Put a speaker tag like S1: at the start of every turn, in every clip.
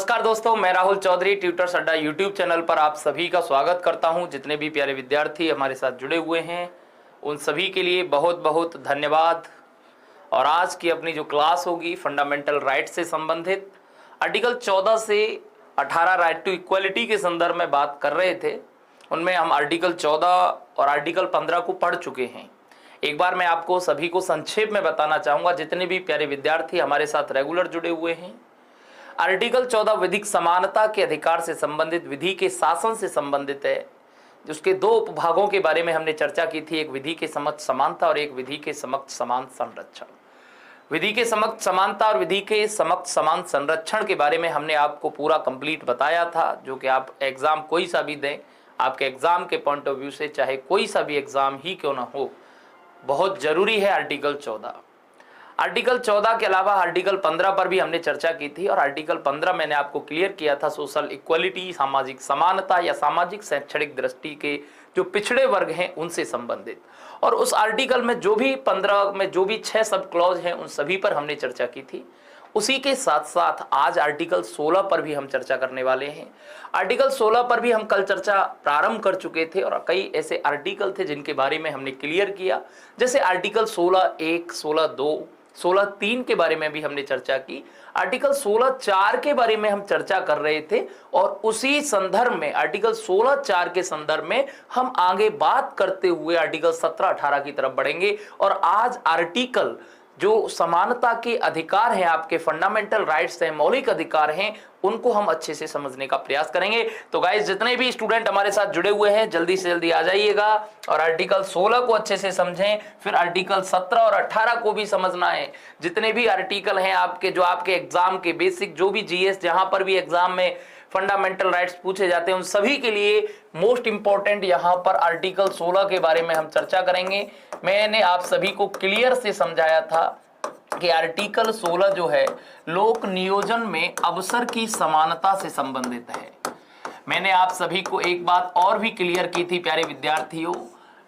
S1: नमस्कार दोस्तों, मैं राहुल चौधरी ट्यूटर्स अड्डा यूट्यूब चैनल पर आप सभी का स्वागत करता हूं। जितने भी प्यारे विद्यार्थी हमारे साथ जुड़े हुए हैं उन सभी के लिए बहुत बहुत धन्यवाद। और आज की अपनी जो क्लास होगी फंडामेंटल राइट से संबंधित आर्टिकल 14 से 18 राइट टू इक्वलिटी के संदर्भ में बात कर रहे थे। उनमें हम आर्टिकल 14 और आर्टिकल 15 को पढ़ चुके हैं। एक बार मैं आपको सभी को संक्षेप में बताना चाहूँगा, जितने भी प्यारे विद्यार्थी हमारे साथ रेगुलर जुड़े हुए हैं। आर्टिकल 14 विधिक समानता के अधिकार से संबंधित, विधि के शासन से संबंधित है। उसके दो उपभागों के बारे में हमने चर्चा की थी, एक विधि के समक्ष समानता और एक विधि के समक्ष समान संरक्षण। विधि के समक्ष समानता और विधि के समक्ष समान संरक्षण के बारे में हमने आपको पूरा कंप्लीट बताया था, जो कि आप एग्जाम कोई सा भी दें, आपके एग्जाम के पॉइंट ऑफ व्यू से चाहे कोई सा भी एग्जाम ही क्यों ना हो, बहुत जरूरी है आर्टिकल 14। आर्टिकल 14 के अलावा आर्टिकल 15 पर भी हमने चर्चा की थी और आर्टिकल 15 मैंने आपको क्लियर किया था सोशल इक्वलिटी, सामाजिक समानता या सामाजिक शैक्षणिक दृष्टि के जो पिछड़े वर्ग हैं उनसे संबंधित। और उस आर्टिकल में जो भी 15 में जो भी 6 सब क्लॉज हैं उन सभी पर हमने चर्चा की थी। उसी के साथ साथ आज आर्टिकल 16 पर भी हम चर्चा करने वाले हैं। आर्टिकल 16 पर भी हम कल चर्चा प्रारंभ कर चुके थे और कई ऐसे आर्टिकल थे जिनके बारे में हमने क्लियर किया, जैसे आर्टिकल 16(1), 16(2), 16(3) के बारे में भी हमने चर्चा की। आर्टिकल 16(4) के बारे में हम चर्चा कर रहे थे और उसी संदर्भ में आर्टिकल 16(4) के संदर्भ में हम आगे बात करते हुए आर्टिकल 17-18 की तरफ बढ़ेंगे। और आज आर्टिकल जो समानता के अधिकार हैं, आपके फंडामेंटल राइट्स हैं, मौलिक अधिकार हैं, उनको हम अच्छे से समझने का प्रयास करेंगे। तो गाइस, जितने भी स्टूडेंट हमारे साथ जुड़े हुए हैं जल्दी से जल्दी आ जाइएगा और आर्टिकल 16 को अच्छे से समझें, फिर आर्टिकल 17 और 18 को भी समझना है। जितने भी आर्टिकल हैं आपके, जो आपके एग्जाम के बेसिक, जो भी जीएस, जहां पर भी एग्जाम में फंडामेंटल राइट्स पूछे जाते हैं, उन सभी के लिए मोस्ट इंपॉर्टेंट यहां पर आर्टिकल 16 के बारे में हम चर्चा करेंगे। मैंने आप सभी को क्लियर से समझाया था कि आर्टिकल 16 जो है लोक नियोजन में अवसर की समानता से संबंधित है। मैंने आप सभी को एक बात और भी क्लियर की थी प्यारे विद्यार्थियों,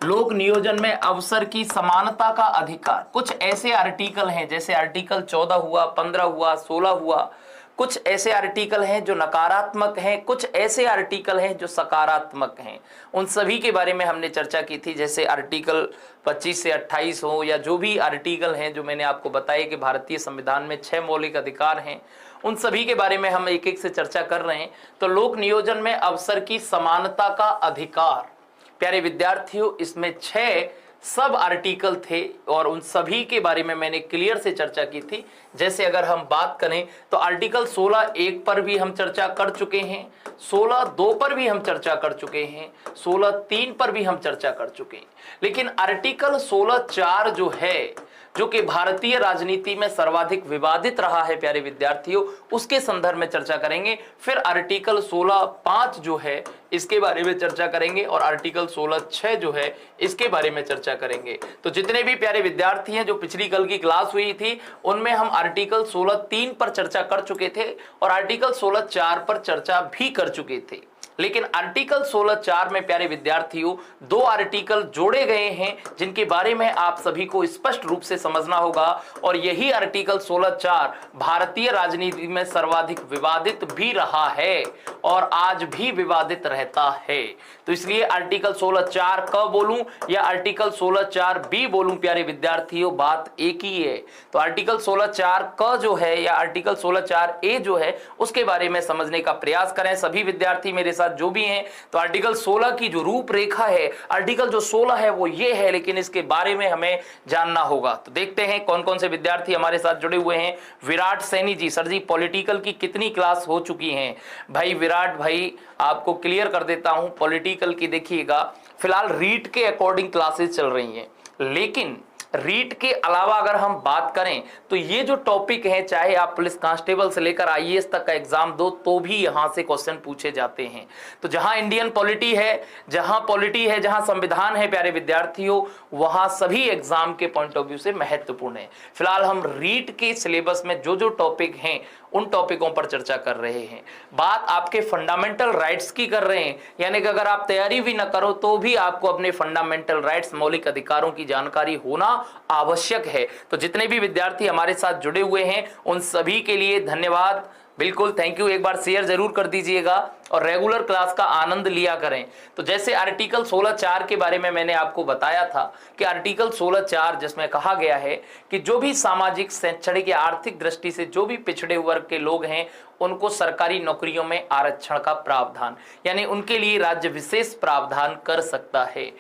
S1: लोक नियोजन में अवसर की समानता का अधिकार। कुछ ऐसे आर्टिकल हैं, जैसे आर्टिकल 14 हुआ, 15 हुआ, 16 हुआ, कुछ ऐसे आर्टिकल हैं जो नकारात्मक हैं, कुछ ऐसे आर्टिकल हैं जो सकारात्मक हैं। उन सभी के बारे में हमने चर्चा की थी, जैसे आर्टिकल 25 से 28 हो या जो भी आर्टिकल हैं जो मैंने आपको बताया कि भारतीय संविधान में 6 मौलिक अधिकार हैं, उन सभी के बारे में हम एक एक से चर्चा कर रहे हैं। तो लोक नियोजन में अवसर की समानता का अधिकार, प्यारे विद्यार्थियों, इसमें 6 सब आर्टिकल थे और उन सभी के बारे में मैंने क्लियर से चर्चा की थी। जैसे अगर हम बात करें तो आर्टिकल 16(1) पर भी हम चर्चा कर चुके हैं, 16(2) पर भी हम चर्चा कर चुके हैं, 16(3) पर भी हम चर्चा कर चुके हैं। लेकिन आर्टिकल 16(4) जो है, जो कि भारतीय राजनीति में सर्वाधिक विवादित रहा है प्यारे विद्यार्थियों, उसके संदर्भ में चर्चा करेंगे। फिर आर्टिकल 16(5) जो है इसके बारे में चर्चा करेंगे और आर्टिकल 16(6) जो है इसके बारे में चर्चा करेंगे। तो जितने भी प्यारे विद्यार्थी हैं, जो पिछली कल की क्लास हुई थी उनमें हम आर्टिकल 16(3) पर चर्चा कर चुके थे और आर्टिकल 16(4) पर चर्चा भी कर चुके थे। लेकिन आर्टिकल 16(4) में प्यारे विद्यार्थियों 2 आर्टिकल जोड़े गए हैं जिनके बारे में आप सभी को स्पष्ट रूप से समझना होगा। और यही आर्टिकल 16(4) भारतीय राजनीति में सर्वाधिक विवादित भी रहा है और आज भी विवादित रहता है। तो इसलिए आर्टिकल 16(4) क बोलूं या आर्टिकल 16(4) बोलूं, प्यारे विद्यार्थियों, बात एक ही है। तो आर्टिकल 16(4) क जो है या आर्टिकल 16(4)(a) जो है उसके बारे में समझने का प्रयास करें सभी विद्यार्थी मेरे साथ जो भी हैं। तो आर्टिकल 16 की जो रूपरेखा है, आर्टिकल जो 16 है वो ये है, लेकिन इसके बारे में हमें जानना होगा। तो देखते हैं कौन कौन से विद्यार्थी हमारे साथ जुड़े हुए हैं। विराट सैनी जी, सर जी पॉलिटिकल की कितनी क्लास हो चुकी हैं? भाई विराट भाई, आपको क्लियर कर देता हूं, पॉलिटिकल की देखिएगा फिलहाल रीट के अकॉर्डिंग क्लासेस चल रही हैं, लेकिन रीट के अलावा अगर हम बात करें तो ये जो टॉपिक है, चाहे आप पुलिस कांस्टेबल से लेकर आईएएस तक का एग्जाम दो तो भी यहां से क्वेश्चन पूछे जाते हैं। तो जहां इंडियन पॉलिटी है, जहां संविधान है प्यारे विद्यार्थियों, वहां सभी एग्जाम के पॉइंट ऑफ व्यू से महत्वपूर्ण है। फिलहाल हम रीट के सिलेबस में जो जो टॉपिक हैं उन टॉपिकों पर चर्चा कर रहे हैं। बात आपके फंडामेंटल राइट्स की कर रहे हैं, यानी कि अगर आप तैयारी भी ना करो तो भी आपको अपने फंडामेंटल राइट्स, मौलिक अधिकारों की जानकारी होना आवश्यक है। तो जितने भी विद्यार्थी हमारे साथ जुड़े हुए हैं उन सभी के लिए धन्यवाद। बिल्कुल, थैंक यू। एक बार शेयर जरूर कर दीजिएगा और रेगुलर क्लास का आनंद लिया करें। तो जैसे आर्टिकल 16(4) के बारे में मैंने आपको बताया था कि आर्टिकल 16(4) जिसमें कहा गया है कि जो भी सामाजिक, शैक्षणिक या आर्थिक दृष्टि से जो भी पिछड़े वर्ग के लोग हैं उनको सरकारी नौकरियों में आरक्षण का प्रावधान, यानी उनके लिए राज्य विशेष प्रावधान कर सकता है।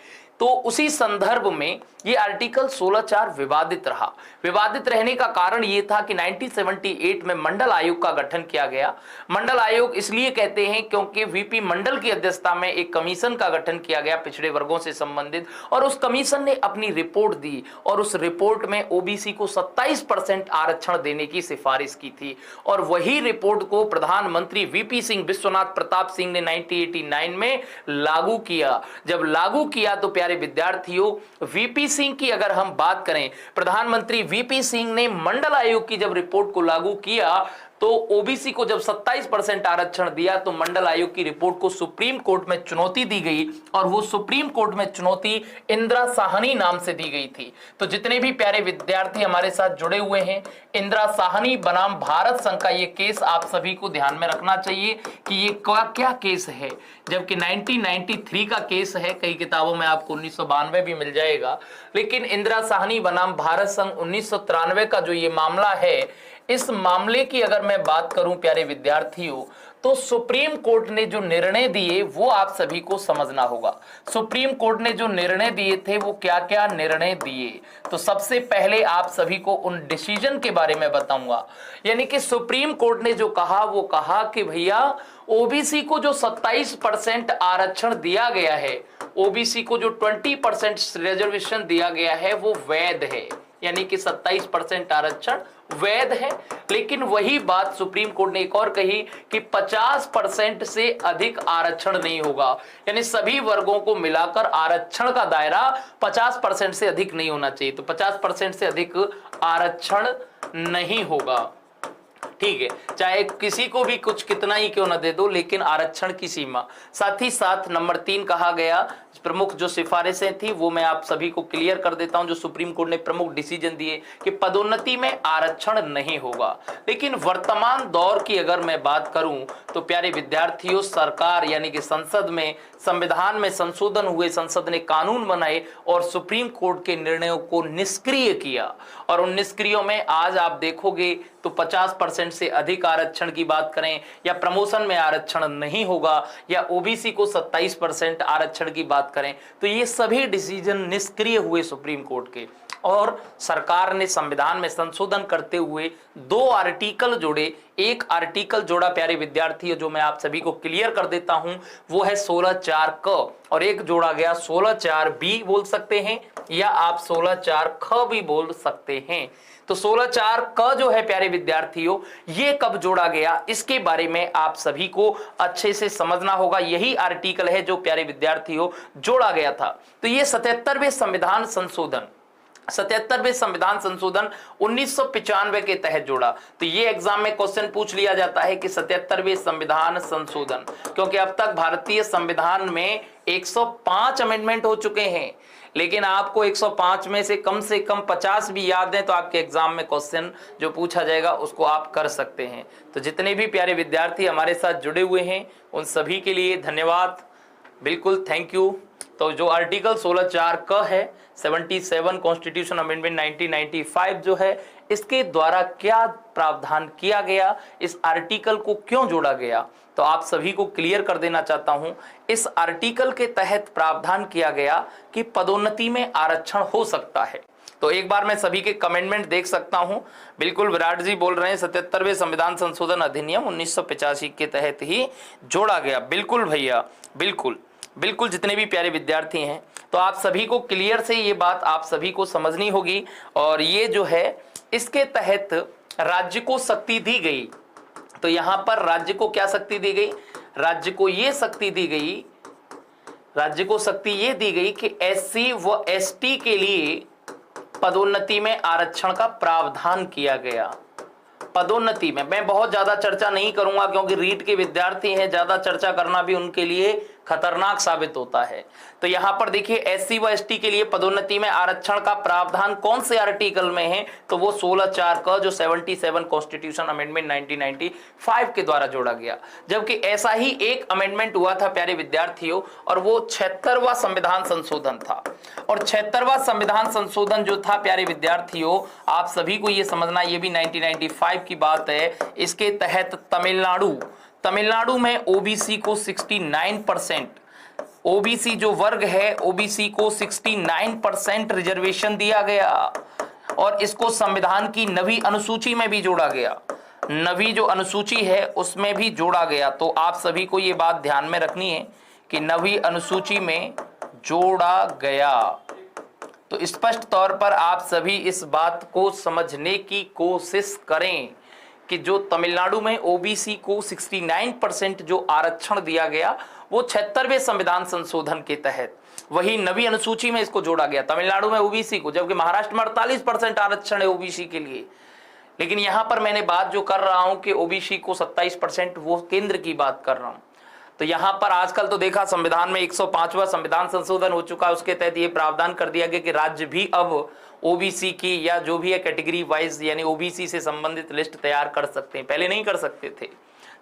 S1: तो उसी संदर्भ में ये आर्टिकल 16(4) विवादित रहा। विवादित रहने का कारण ये था कि 1978 में मंडल आयोग का गठन किया गया। मंडल आयोग इसलिए कहते हैं क्योंकि वीपी मंडल की अध्यक्षता में एक कमीशन का गठन किया गया पिछड़े वर्गों से संबंधित, और उस कमीशन ने अपनी रिपोर्ट दी और उस रिपोर्ट में ओबीसी को 27% आरक्षण देने की सिफारिश की थी। और वही रिपोर्ट को प्रधानमंत्री वीपी सिंह विश्वनाथ प्रताप सिंह ने 1989 में लागू किया। जब लागू किया तो प्यारे विद्यार्थियों, वीपी सिंह की अगर हम बात करें, प्रधानमंत्री वीपी सिंह ने मंडल आयोग की जब रिपोर्ट को लागू किया तो ओबीसी को जब 27% आरक्षण दिया तो मंडल आयोग की रिपोर्ट को सुप्रीम कोर्ट में चुनौती दी गई, और वो सुप्रीम कोर्ट में चुनौती इंदिरा साहनी नाम से दी गई थी। तो जितने भी प्यारे विद्यार्थी हमारे साथ जुड़े हुए हैं, इंदिरा साहनी बनाम भारत संघ का ये केस आप सभी को ध्यान में रखना चाहिए कि ये क्या केस है। जबकि 1993 का केस है, कई किताबों में आपको 1992 भी मिल जाएगा, लेकिन इंदिरा साहनी बनाम भारत संघ 1993 का जो ये मामला है, इस मामले की अगर मैं बात करूं प्यारे विद्यार्थियों, तो सुप्रीम कोर्ट ने जो निर्णय दिए वो आप सभी को समझना होगा। सुप्रीम कोर्ट ने जो निर्णय दिए थे वो क्या क्या निर्णय दिए, तो सबसे पहले आप सभी को उन डिसीजन के बारे में बताऊंगा। यानी कि सुप्रीम कोर्ट ने जो कहा वो कहा कि भैया ओबीसी को जो 27% आरक्षण दिया गया है, ओबीसी को जो 20% रिजर्वेशन दिया गया है वो वैध है, यानी कि 27% आरक्षण वैध है। लेकिन वही बात सुप्रीम कोर्ट ने एक और कही कि 50% से अधिक आरक्षण नहीं होगा, यानी सभी वर्गों को मिलाकर आरक्षण का दायरा 50% से अधिक नहीं होना चाहिए। तो 50% से अधिक आरक्षण नहीं होगा, ठीक है, चाहे किसी को भी कुछ कितना ही क्यों ना दे दो, लेकिन आरक्षण की सीमा। साथ ही साथ नंबर 3 कहा गया, प्रमुख जो सिफारिशें थी वो मैं आप सभी को क्लियर कर देता हूं, जो सुप्रीम कोर्ट ने प्रमुख डिसीजन दिए कि पदोन्नति में आरक्षण नहीं होगा। लेकिन वर्तमान दौर की अगर मैं बात करूं तो प्यारे विद्यार्थियों, सरकार यानी कि संसद में, संविधान में संशोधन हुए, संसद ने कानून बनाए और सुप्रीम कोर्ट के निर्णयों को निष्क्रिय किया। और उन निष्क्रियों में आज आप देखोगे तो 50% से अधिक आरक्षण की बात करें, या प्रमोशन में आरक्षण नहीं होगा, या ओबीसी को 27% आरक्षण की बात करें, तो ये सभी डिसीजन निष्क्रिय हुए सुप्रीम कोर्ट के। और सरकार ने संविधान में संशोधन करते हुए 2 आर्टिकल जोड़े। एक आर्टिकल जोड़ा प्यारे विद्यार्थियों, जो मैं आप सभी को क्लियर कर देता हूं, वो है 16(4) क, और एक जोड़ा गया 16(4)B बोल सकते हैं, या आप 16(4) ख भी बोल सकते हैं। तो 16(4) क जो है प्यारे विद्यार्थियों, ये कब जोड़ा गया इसके बारे में आप सभी को अच्छे से समझना होगा। यही आर्टिकल है जो प्यारे विद्यार्थियों जोड़ा गया था। तो ये 77वें संविधान संशोधन, 77वें संविधान संशोधन 1995 के तहत जोड़ा। तो ये एग्जाम में क्वेश्चन पूछ लिया जाता है कि 77वें संविधान संशोधन, क्योंकि अब तक भारतीय संविधान में 105 अमेंडमेंट हो चुके हैं, लेकिन आपको 105 में से कम 50 भी याद है तो आपके एग्जाम में क्वेश्चन जो पूछा जाएगा उसको आप कर सकते हैं। तो जितने भी प्यारे विद्यार्थी हमारे साथ जुड़े हुए हैं उन सभी के लिए धन्यवाद, बिल्कुल थैंक यू। तो जो आर्टिकल 16(4) क है, 77 कॉन्स्टिट्यूशन अमेंडमेंट 1995 जो है, इसके द्वारा क्या प्रावधान किया गया, इस आर्टिकल को क्यों जोड़ा गया, तो आप सभी को क्लियर कर देना चाहता हूं। इस आर्टिकल के तहत प्रावधान किया गया कि पदोन्नति में आरक्षण हो सकता है। तो एक बार मैं सभी के कमेंटमेंट देख सकता हूं। बिल्कुल विराट जी बोल रहे हैं 77वें संविधान संशोधन अधिनियम 1985 के तहत ही जोड़ा गया। बिल्कुल भैया, बिल्कुल बिल्कुल, जितने भी प्यारे विद्यार्थी हैं, तो आप सभी को क्लियर से ये बात आप सभी को समझनी होगी। और ये जो है इसके तहत राज्य को शक्ति दी गई। तो यहां पर राज्य को क्या शक्ति दी गई, राज्य को ये शक्ति दी गई, राज्य को शक्ति ये दी गई कि एससी व एसटी के लिए पदोन्नति में आरक्षण का प्रावधान किया गया। पदोन्नति में मैं बहुत ज्यादा चर्चा नहीं करूंगा क्योंकि रीट के विद्यार्थी हैं, ज्यादा चर्चा करना भी उनके लिए खतरनाक साबित होता है। तो यहां पर देखिए एससी व एसटी के लिए पदोन्नति में आरक्षण का प्रावधान कौन से आर्टिकल में है, तो वो 16(4) का जो 77 कॉन्स्टिट्यूशन अमेंडमेंट 1995 के द्वारा जोड़ा गया। जबकि ऐसा ही एक अमेंडमेंट हुआ था प्यारे विद्यार्थियों, और वो 76वां संविधान संशोधन था। और 76वां संविधान संशोधन जो था प्यारे विद्यार्थियों, आप सभी को ये समझना, ये भी 1995 की बात है। इसके तहत तमिलनाडु में ओबीसी को 69%, ओबीसी जो वर्ग है ओबीसी को 69% रिजर्वेशन दिया गया, और इसको संविधान की नवी अनुसूची में भी जोड़ा गया। नवी जो अनुसूची है उसमें भी जोड़ा गया। तो आप सभी को ये बात ध्यान में रखनी है कि नवी अनुसूची में जोड़ा गया। तो स्पष्ट तौर पर आप सभी इस बात को समझने की कोशिश करें कि जो तमिलनाडु में ओबीसी को 69% जो आरक्षण दिया गया वो 76वें संविधान संशोधन के तहत, वही नवी अनुसूची में इसको जोड़ा गया तमिलनाडु में ओबीसी को, जबकि महाराष्ट्र में 48% आरक्षण है ओबीसी के लिए। लेकिन यहां पर मैंने बात जो कर रहा हूं कि ओबीसी को 27%, वो केंद्र की बात कर रहा हूं। तो यहां पर आजकल तो देखा संविधान में 105वां संविधान संशोधन हो चुका है, उसके तहत ये प्रावधान कर दिया गया कि राज्य भी अब ओबीसी की या जो भी है कैटेगरी वाइज यानी ओबीसी से संबंधित लिस्ट तैयार कर सकते हैं, पहले नहीं कर सकते थे।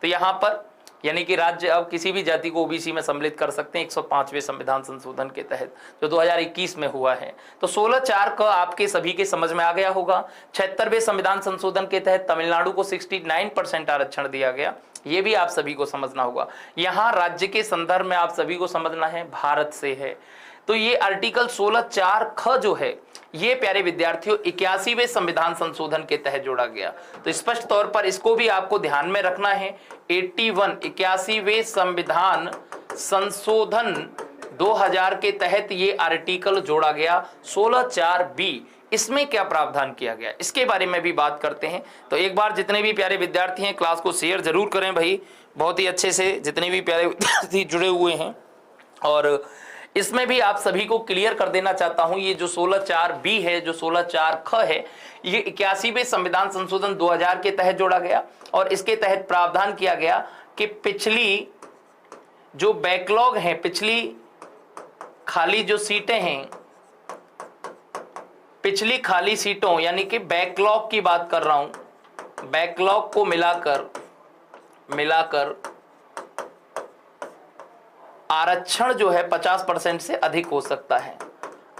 S1: तो यहां पर यानी कि राज्य अब किसी भी जाति को ओबीसी में सम्मिलित कर सकते हैं 105वें संविधान संशोधन के तहत जो 2021 में हुआ है। तो 16(4) का आपके सभी के समझ में आ गया होगा। 76वें संविधान संशोधन के तहत तमिलनाडु को 69% आरक्षण दिया गया, ये भी आप सभी को समझना होगा। यहां राज्य के संदर्भ में आप सभी को समझना है भारत से है। तो ये आर्टिकल 16(4) ख जो है ये प्यारे विद्यार्थियों 81वें संविधान संशोधन के तहत जोड़ा गया। तो स्पष्ट तौर पर इसको भी आपको ध्यान में रखना है। 81वें संविधान संशोधन 2000 के तहत ये आर्टिकल जोड़ा गया 16(4)b। इसमें क्या प्रावधान किया गया इसके बारे में भी बात करते हैं। तो एक बार जितने भी प्यारे विद्यार्थी हैं क्लास को शेयर जरूर करें भाई, बहुत ही अच्छे से जितने भी प्यारे विद्यार्थी जुड़े हुए हैं। और इसमें भी आप सभी को क्लियर कर देना चाहता हूं, ये जो 16(4)b है, जो 16(4) ख है, ये 81वें संविधान संशोधन 2000 के तहत जोड़ा गया। और इसके तहत प्रावधान किया गया कि पिछली जो बैकलॉग है, पिछली खाली जो सीटें हैं, पिछली खाली सीटों यानी कि बैकलॉग की बात कर रहा हूं, बैकलॉग को मिलाकर आरक्षण जो है 50% से अधिक हो सकता है।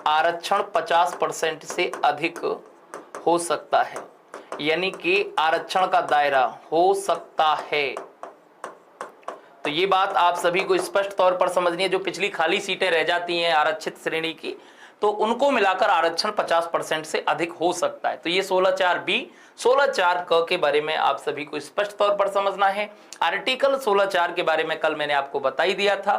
S1: आरक्षण 50% से अधिक हो सकता है, यानी कि आरक्षण का दायरा हो सकता है। तो ये बात आप सभी को स्पष्ट तौर पर समझनी है। जो पिछली खाली सीटें रह जाती हैं आरक्षित श्रेणी की, तो उनको मिलाकर आरक्षण 50% से अधिक हो सकता है। तो ये 16(4)b 16(4) क के बारे में आप सभी को स्पष्ट तौर पर समझना है। आर्टिकल 16(4) के बारे में कल मैंने आपको बता ही दिया था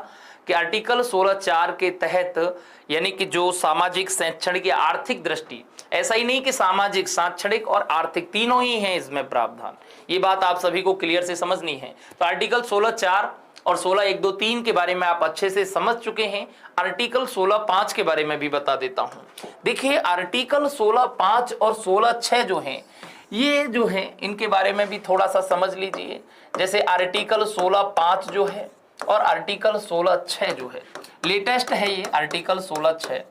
S1: कि आर्टिकल 16(4) के तहत यानी कि जो सामाजिक, शैक्षणिक या आर्थिक दृष्टि, ऐसा ही नहीं कि सामाजिक, शैक्षणिक और आर्थिक तीनों ही हैं इसमें प्रावधान, ये बात आप सभी को क्लियर से समझनी है। तो आर्टिकल 16(4) और 16(1), 2, 3 के बारे में आप अच्छे से समझ चुके हैं। आर्टिकल 16(5) के बारे में भी बता देता हूं। देखिए आर्टिकल 16(5) और 16(6) जो हैं, ये जो है इनके बारे में भी थोड़ा सा समझ लीजिए। जैसे आर्टिकल 16(5) जो है और आर्टिकल 16(6) जो है, लेटेस्ट है ये आर्टिकल 16(6),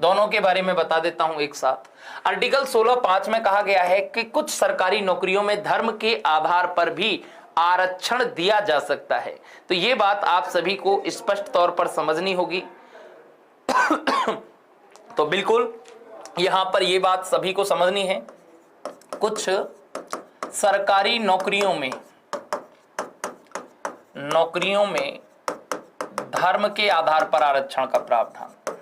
S1: दोनों के बारे में बता देता हूं एक साथ। आर्टिकल 16(5) में कहा गया है कि कुछ सरकारी नौकरियों में धर्म के आधार पर भी आरक्षण दिया जा सकता है। तो ये बात आप सभी को स्पष्ट तौर पर समझनी होगी। तो बिल्कुल यहां पर ये बात सभी को समझनी है, कुछ सरकारी नौकरियों में धर्म के आधार पर आरक्षण का प्रावधान,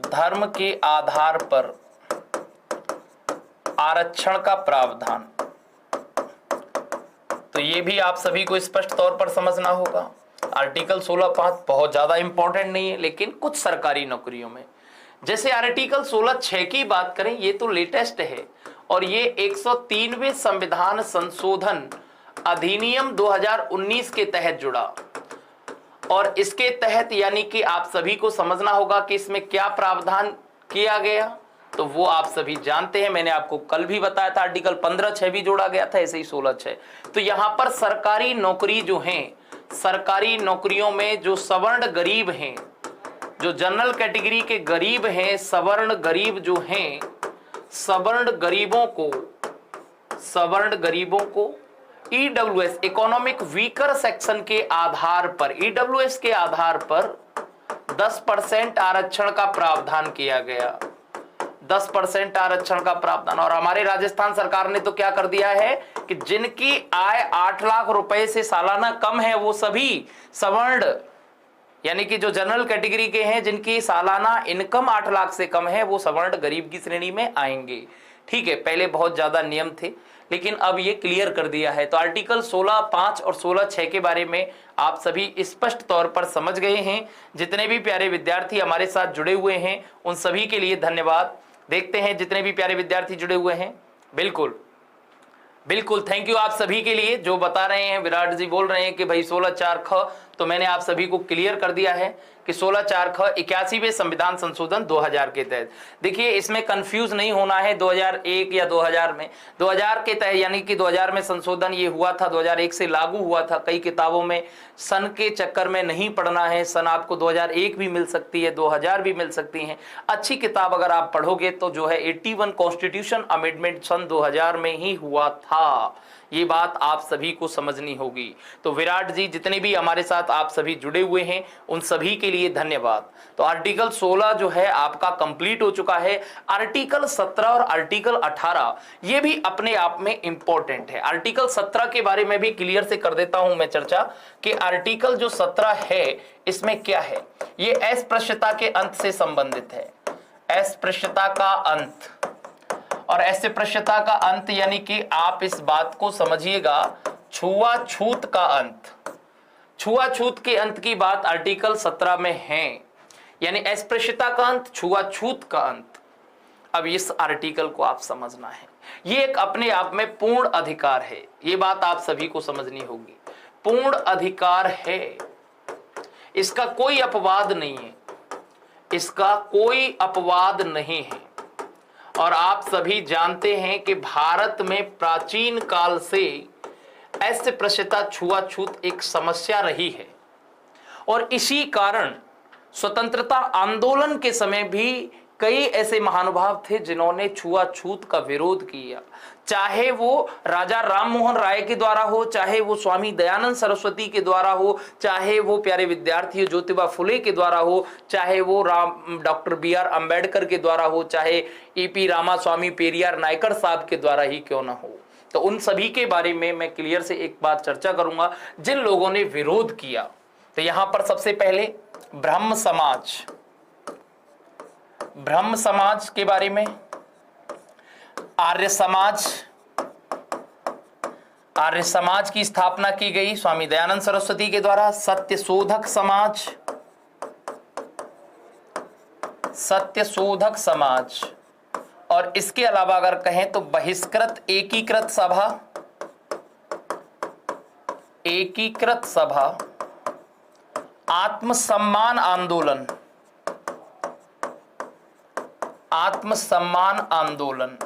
S1: धर्म के आधार पर आरक्षण का प्रावधान, तो ये भी आप सभी को स्पष्ट तौर पर समझना होगा। आर्टिकल 16(5) बहुत ज्यादा इंपॉर्टेंट नहीं है, लेकिन कुछ सरकारी नौकरियों में। जैसे आर्टिकल 16(6) की बात करें, ये तो लेटेस्ट है और ये 103वें संविधान संशोधन अधिनियम 2019 के तहत जुड़ा। और इसके तहत यानी कि आप सभी को समझना होगा कि इसमें क्या प्रावधान किया गया, तो वो आप सभी जानते हैं, मैंने आपको कल भी बताया था। आर्टिकल 15(6) भी जोड़ा गया था, ऐसे ही 16(6). तो यहां पर सरकारी नौकरी जो हैं, सरकारी नौकरियों में जो सवर्ण गरीब हैं, जो जनरल कैटेगरी के गरीब हैं, सवर्ण गरीब जो हैं, सवर्ण गरीबों को ईडब्ल्यूएस इकोनॉमिक वीकर सेक्शन के आधार पर, ईडब्ल्यूएस के आधार पर 10% आरक्षण का प्रावधान किया गया। 10% आरक्षण का प्रावधान। और हमारे राजस्थान सरकार ने तो क्या कर दिया है कि जिनकी आय 8 लाख रुपए से सालाना कम है वो सभी सवर्ण, यानी कि जो जनरल कैटेगरी के हैं जिनकी सालाना इनकम 8 लाख से कम है वो सवर्ण गरीब की श्रेणी में आएंगे। ठीक है, पहले बहुत ज्यादा नियम थे लेकिन अब ये क्लियर कर दिया है। तो आर्टिकल 16(5) और 16(6) के बारे में आप सभी स्पष्ट तौर पर समझ गए हैं। जितने भी प्यारे विद्यार्थी हमारे साथ जुड़े हुए हैं उन सभी के लिए धन्यवाद। देखते हैं जितने भी प्यारे विद्यार्थी जुड़े हुए हैं। बिल्कुल बिल्कुल, थैंक यू आप सभी के लिए जो बता रहे हैं। विराट जी बोल रहे हैं कि भाई 16(4) ख, तो मैंने आप सभी को क्लियर कर दिया है कि 16(4) ख 81वें संविधान संशोधन 2000 के तहत। देखिए इसमें कंफ्यूज नहीं होना है 2001 या 2000 में। 2000 के तहत यानी कि 2000 में संशोधन ये हुआ था, 2001 से लागू हुआ था। कई किताबों में सन के चक्कर में नहीं पढ़ना है। सन आपको 2001 भी मिल सकती है, 2000 भी मिल सकती हैं। अच्छी किताब अगर आप पढ़ोगे तो जो है 81 कॉन्स्टिट्यूशन अमेंडमेंट सन 2000 में ही हुआ था। ये बात आप सभी को समझनी होगी। तो विराट जी जितने भी हमारे साथ आप सभी जुड़े हुए हैं उन सभी के लिए धन्यवाद। तो आर्टिकल 16 जो है आपका कंप्लीट हो चुका है। आर्टिकल 17 और आर्टिकल 18 ये भी अपने आप में इंपॉर्टेंट है। आर्टिकल 17 के बारे में भी क्लियर से कर देता हूं मैं चर्चा कि आर्टिकल जो 17 है इसमें क्या है। ये अस्पृश्यता के अंत से संबंधित है। अस्पृश्यता का अंत, और अस्पृश्यता का अंत यानी कि आप इस बात को समझिएगा छुआछूत का अंत। छुआछूत के अंत की बात आर्टिकल 17 में है, यानी अस्पृश्यता का अंत, छुआछूत का अंत। अब इस आर्टिकल को आप समझना है। ये एक अपने आप में पूर्ण अधिकार है, ये बात आप सभी को समझनी होगी। पूर्ण अधिकार है, इसका कोई अपवाद नहीं है, इसका कोई अपवाद नहीं है। और आप सभी जानते हैं कि भारत में प्राचीन काल से अस्पृश्यता, छुआछूत एक समस्या रही है। और इसी कारण स्वतंत्रता आंदोलन के समय भी कई ऐसे महानुभाव थे जिन्होंने छुआछूत का विरोध किया। चाहे वो राजा राम मोहन राय के द्वारा हो, चाहे वो स्वामी दयानंद सरस्वती के द्वारा हो, चाहे वो प्यारे विद्यार्थी ज्योतिबा फुले के द्वारा हो, चाहे वो डॉक्टर BR अम्बेडकर के द्वारा हो, चाहे EP रामास्वामी पेरियार नायकर साहब के द्वारा ही क्यों ना हो। तो उन सभी के बारे में मैं क्लियर से एक बात चर्चा करूंगा जिन लोगों ने विरोध किया। तो यहां पर सबसे पहले ब्रह्म समाज के बारे में, आर्य समाज की स्थापना की गई स्वामी दयानंद सरस्वती के द्वारा। सत्यशोधक समाज, और इसके अलावा अगर कहें तो बहिष्कृत एकीकृत सभा, आत्मसम्मान आंदोलन।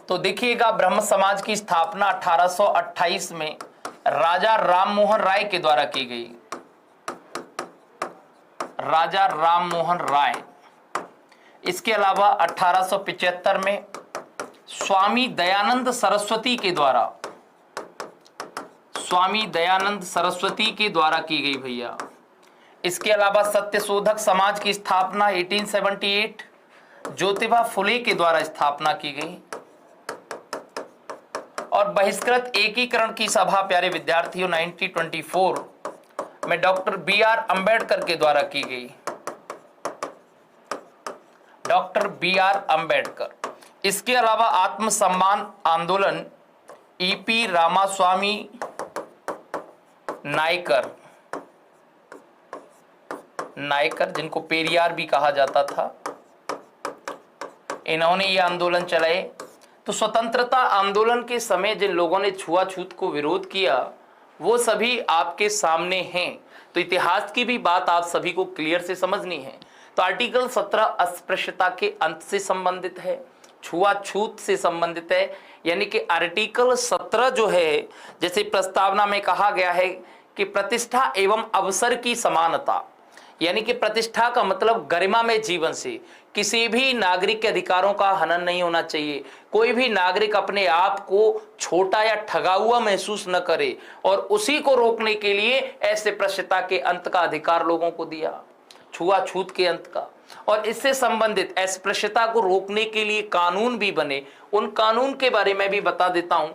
S1: तो देखिएगा ब्रह्म समाज की स्थापना 1828 में राजा राम मोहन राय के द्वारा की गई। राजा राम मोहन राय। इसके अलावा 1875 में स्वामी दयानंद सरस्वती के द्वारा की गई भैया। इसके अलावा सत्यशोधक समाज की स्थापना 1878 ज्योतिबा फुले के द्वारा स्थापना की गई। और बहिष्कृत एकीकरण की सभा प्यारे विद्यार्थियों 1924 में डॉक्टर BR अम्बेडकर के द्वारा की गई। Doctor BR Ambedkar. इसके अलावा आत्मसम्मान आंदोलन EP रामास्वामी नायकर, जिनको पेरियार भी कहा जाता था, इन्होंने ये आंदोलन चलाए। तो स्वतंत्रता आंदोलन के समय जिन लोगों ने छुआछूत को विरोध किया वो सभी आपके सामने हैं। तो इतिहास की भी बात आप सभी को क्लियर से समझनी है। तो आर्टिकल 17 अस्पृश्यता के अंत से संबंधित है। छुआछूत से संबंधित है। यानी कि आर्टिकल 17 जो है, जैसे प्रस्तावना में कहा गया है कि प्रतिष्ठा एवं अवसर की समानता, यानी कि प्रतिष्ठा का मतलब गरिमा में जीवन से किसी भी नागरिक के अधिकारों का हनन नहीं होना चाहिए। कोई भी नागरिक अपने आप को छोटा या ठगा हुआ महसूस न करे, और उसी को रोकने के लिए अस्पृश्यता के अंत का अधिकार लोगों को दिया, छुआछूत के अंत का। और इससे संबंधित अस्पृश्यता को रोकने के लिए कानून भी बने। उन कानून के बारे में भी बता देता हूं।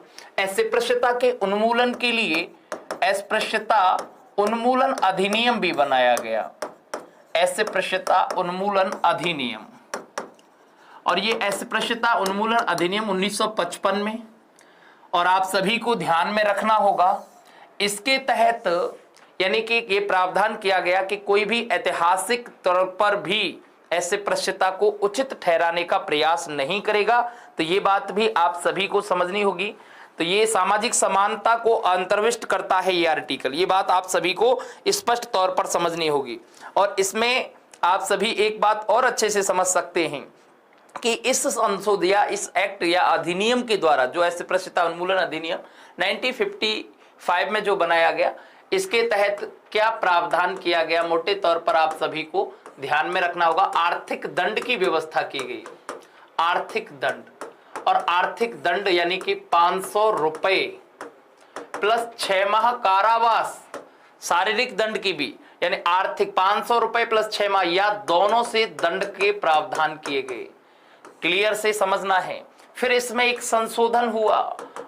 S1: अस्पृश्यता के उन्मूलन के लिए अस्पृश्यता उन्मूलन अधिनियम भी बनाया गया, अस्पृश्यता उन्मूलन अधिनियम। और ये अस्पृश्यता उन्मूलन अधिनियम 1955 में, और आप सभी को ध्यान में रखना होगा, इसके तहत यानी कि ये प्रावधान किया गया कि कोई भी ऐतिहासिक तौर पर भी अस्पृश्यता को उचित ठहराने का प्रयास नहीं करेगा। तो ये बात भी आप सभी को समझनी होगी। तो ये सामाजिक समानता को अंतर्विष्ट करता है ये आर्टिकल, ये बात आप सभी को स्पष्ट तौर पर समझनी होगी। और इसमें आप सभी एक बात और अच्छे से समझ सकते हैं कि इस संशोधन या इस एक्ट या अधिनियम के द्वारा, जो अस्पृश्यता उन्मूलन अधिनियम 1955 में जो बनाया गया, इसके तहत क्या प्रावधान किया गया, मोटे तौर पर आप सभी को ध्यान में रखना होगा। आर्थिक दंड की व्यवस्था की गई, आर्थिक दंड। और आर्थिक दंड यानी कि 500 रुपए प्लस 6 माह कारावास, शारीरिक दंड की भी, यानी आर्थिक 500 रुपए प्लस 6 माह या दोनों से दंड के प्रावधान किए गए। क्लियर से समझना है। फिर इसमें एक संशोधन हुआ,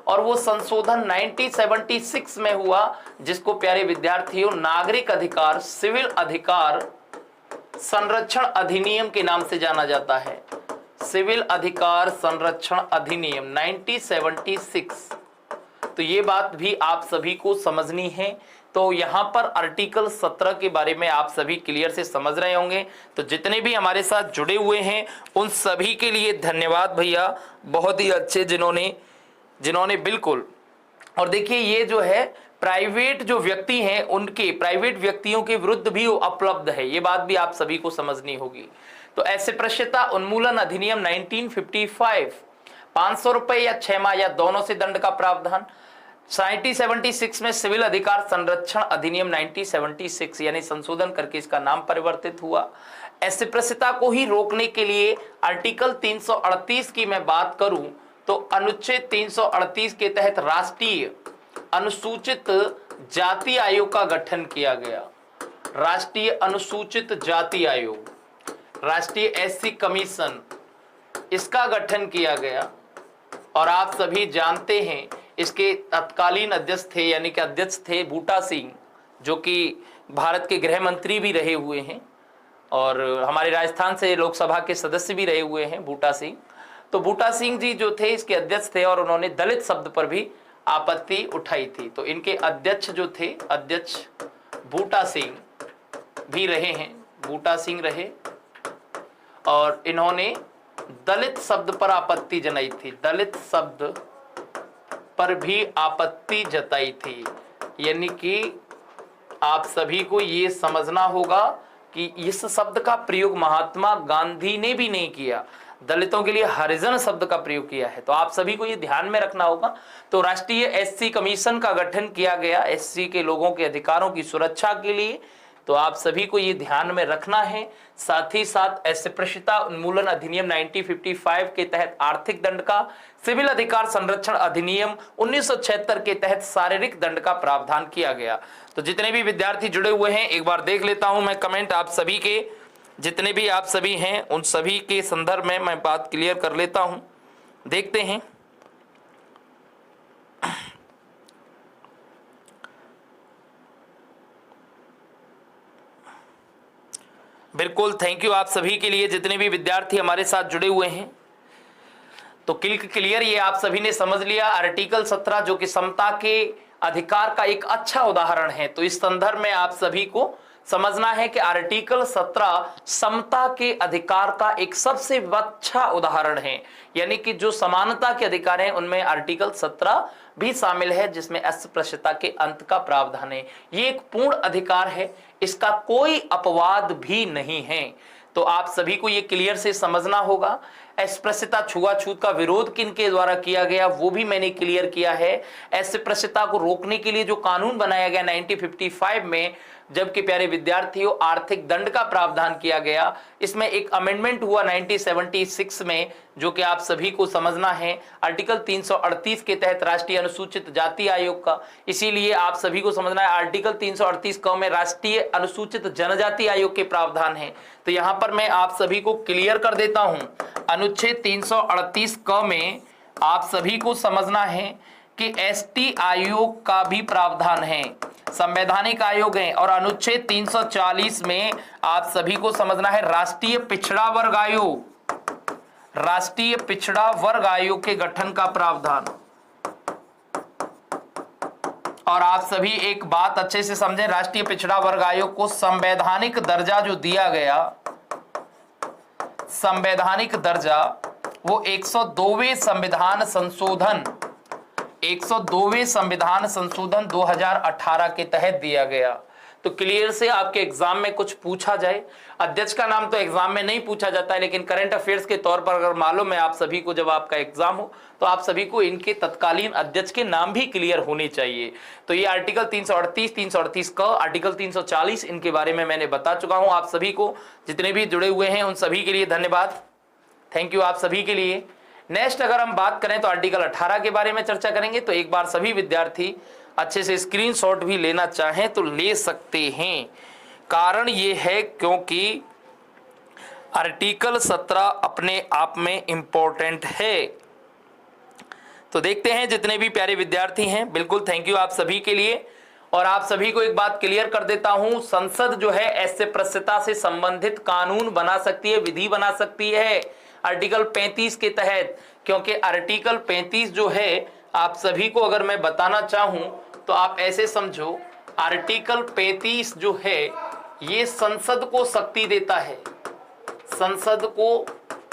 S1: और वो संशोधन 1976 में हुआ, जिसको प्यारे विद्यार्थियों नागरिक अधिकार सिविल अधिकार संरक्षण अधिनियम के नाम से जाना जाता है। सिविल अधिकार संरक्षण अधिनियम 1976। तो ये बात भी आप सभी को समझनी है। तो यहां पर आर्टिकल 17 के बारे में आप सभी क्लियर से समझ रहे होंगे। तो जितने भी हमारे साथ जुड़े हुए हैं उन सभी के लिए धन्यवाद भैया, बहुत ही अच्छे जिन्होंने बिल्कुल। और देखिए ये जो है प्राइवेट जो व्यक्ति हैं, उनके प्राइवेट व्यक्तियों के विरुद्ध भी उपलब्ध है, ये बात भी आप सभी को समझनी होगी। तो अस्पृश्यता उन्मूलन अधिनियम 1955, 500 रुपए या 6 माह या दोनों से दंड का प्रावधान। 1976 में सिविल अधिकार संरक्षण अधिनियम 1976 यानी संशोधन करके इसका नाम परिवर्तित हुआ। अस्पृश्यता को ही रोकने के लिए आर्टिकल 338 की मैं बात करूं तो अनुच्छेद 338 के तहत राष्ट्रीय अनुसूचित जाति आयोग का गठन किया गया। राष्ट्रीय अनुसूचित जाति आयोग, राष्ट्रीय एससी कमीशन, इसका गठन किया गया। और आप सभी जानते हैं इसके तत्कालीन अध्यक्ष थे, यानी कि अध्यक्ष थे बूटा सिंह, जो कि भारत के गृह मंत्री भी रहे हुए हैं और हमारे राजस्थान से लोकसभा के सदस्य भी रहे हुए हैं बूटा सिंह। तो बूटा सिंह जी जो थे इसके अध्यक्ष थे और उन्होंने दलित शब्द पर भी आपत्ति उठाई थी। तो इनके अध्यक्ष जो थे, अध्यक्ष बूटा सिंह भी रहे हैं, बूटा सिंह रहे, और इन्होंने दलित शब्द पर आपत्ति जताई थी, दलित शब्द पर भी आपत्ति जताई थी। यानी कि आप सभी को ये समझना होगा कि इस शब्द का प्रयोग महात्मा गांधी ने भी नहीं किया, दलितों के लिए हरिजन शब्द का प्रयोग किया है। तो आप सभी को ये ध्यान में रखना होगा। तो राष्ट्रीय एससी कमीशन का गठन किया गया एससी के लोगों के अधिकारों की सुरक्षा के लिए। तो आप सभी को ये ध्यान में रखना है। साथ ही साथ अस्पृश्यता उन्मूलन अधिनियम 1955 के तहत आर्थिक दंड का, सिविल अधिकार संरक्षण अधिनियम 1976 के तहत शारीरिक दंड का प्रावधान किया गया। तो जितने भी विद्यार्थी जुड़े हुए हैं एक बार देख लेता हूं मैं कमेंट आप सभी के, जितने भी आप सभी हैं उन सभी के संदर्भ में मैं बात क्लियर कर लेता हूं। देखते हैं। बिल्कुल, थैंक यू आप सभी के लिए, जितने भी विद्यार्थी हमारे साथ जुड़े हुए हैं। तो क्लियर ये आप सभी ने समझ लिया। आर्टिकल 17 जो कि समता के अधिकार का एक अच्छा उदाहरण है। तो इस संदर्भ में आप सभी को समझना है कि आर्टिकल 17 समता के अधिकार का एक सबसे अच्छा उदाहरण है। यानी कि जो समानता के अधिकार हैं उनमें आर्टिकल 17 भी शामिल है, जिसमें अस्पृश्यता के अंत का प्रावधान है। ये एक पूर्ण अधिकार है, इसका कोई अपवाद भी नहीं है। तो आप सभी को ये क्लियर से समझना होगा। अस्पृश्यता छुआछूत का विरोध किनके द्वारा किया गया वो भी मैंने क्लियर किया है। अस्पृश्यता को रोकने के लिए जो कानून बनाया गया 1955 में, जबकि प्यारे विद्यार्थियों आर्थिक दंड का प्रावधान किया गया, इसमें एक अमेंडमेंट हुआ 1976 में, जो कि आप सभी को समझना है, आर्टिकल 338 के तहत राष्ट्रीय अनुसूचित जाति आयोग का। इसीलिए आप सभी को समझना है आर्टिकल 338 क में राष्ट्रीय अनुसूचित जनजाति आयोग के प्रावधान है। तो यहां पर मैं आप सभी को क्लियर कर देता हूं, अनुच्छेद 338 क में आप सभी को समझना है कि एसटी आयोग का भी प्रावधान है, संवैधानिक आयोग है। और अनुच्छेद 340 में आप सभी को समझना है राष्ट्रीय पिछड़ा वर्ग आयोग, राष्ट्रीय पिछड़ा वर्ग आयोग के गठन का प्रावधान। और आप सभी एक बात अच्छे से समझें, राष्ट्रीय पिछड़ा वर्ग आयोग को संवैधानिक दर्जा जो दिया गया, संवैधानिक दर्जा वो 102वें संविधान संशोधन 102वें संविधान संशोधन 2018 के तहत दिया गया। तो क्लियर से आपके एग्जाम में कुछ पूछा जाए, अध्यक्ष का नाम तो एग्जाम में नहीं पूछा जाता है, लेकिन करंट अफेयर्स के तौर पर अगर मालूम है आप सभी को, जब आपका एग्जाम हो तो आप सभी को इनके तत्कालीन अध्यक्ष के नाम भी क्लियर होने चाहिए। तो ये आर्टिकल 338 का, आर्टिकल 340 इनके बारे में मैंने बता चुका हूं। आप सभी को जितने भी जुड़े हुए हैं उन सभी के लिए धन्यवाद, थैंक यू आप सभी के लिए। नेक्स्ट अगर हम बात करें तो आर्टिकल 18 के बारे में चर्चा करेंगे। तो एक बार सभी विद्यार्थी अच्छे से स्क्रीनशॉट भी लेना चाहें तो ले सकते हैं। कारण ये है क्योंकि आर्टिकल 17 अपने आप में इंपॉर्टेंट है। तो देखते हैं जितने भी प्यारे विद्यार्थी हैं, बिल्कुल थैंक यू आप सभी के लिए। और आप सभी को एक बात क्लियर कर देता हूं, संसद जो है अस्पृश्यता से संबंधित कानून बना सकती है, विधि बना सकती है आर्टिकल 35 के तहत। क्योंकि आर्टिकल 35 जो है आप सभी को अगर मैं बताना चाहूं तो आप ऐसे समझो, आर्टिकल 35 जो है ये संसद को शक्ति देता है, संसद को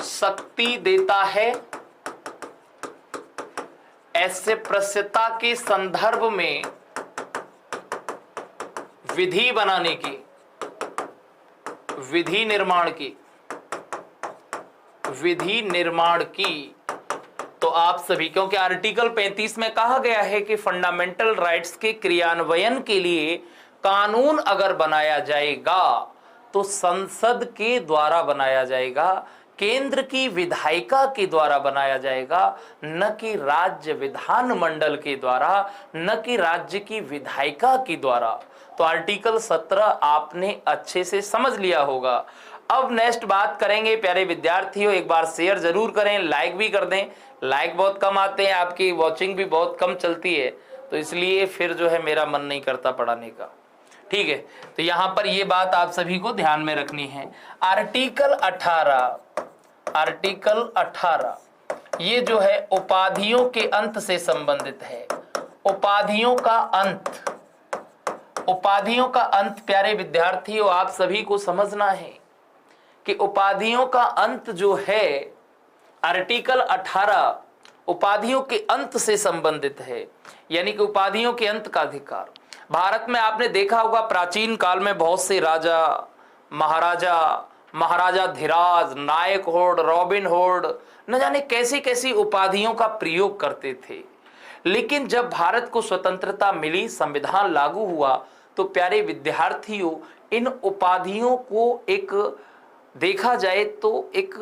S1: शक्ति देता है अस्पृश्यता के संदर्भ में विधि बनाने की, विधि निर्माण की। तो आप सभी, क्योंकि आर्टिकल 35 में कहा गया है कि फंडामेंटल राइट्स के क्रियान्वयन के लिए कानून अगर बनाया जाएगा तो संसद के द्वारा बनाया जाएगा, केंद्र की विधायिका के द्वारा बनाया जाएगा, न कि राज्य विधानमंडल के द्वारा, न कि राज्य की विधायिका के द्वारा। तो आर्टिकल 17 आपने अच्छे से समझ लिया होगा। अब नेक्स्ट बात करेंगे प्यारे विद्यार्थियों, एक बार शेयर जरूर करें, लाइक भी कर दें। लाइक बहुत कम आते हैं, आपकी वॉचिंग भी बहुत कम चलती है, तो इसलिए फिर जो है मेरा मन नहीं करता पढ़ाने का, ठीक है। तो यहां पर ये बात आप सभी को ध्यान में रखनी है। आर्टिकल 18 ये जो है उपाधियों के अंत से संबंधित है। उपाधियों का अंत प्यारे विद्यार्थियों आप सभी को समझना है कि उपाधियों का अंत जो है आर्टिकल 18 उपाधियों के अंत से संबंधित है, यानी कि उपाधियों के अंत का अधिकार। भारत में आपने देखा होगा प्राचीन काल में बहुत से राजा, महाराजा धीराज, नायक होड़, रॉबिन होड़, न जाने कैसी कैसी उपाधियों का प्रयोग करते थे। लेकिन जब भारत को स्वतंत्रता मिली, संविधान लागू हुआ, तो प्यारे विद्यार्थियों इन उपाधियों को एक देखा जाए तो एक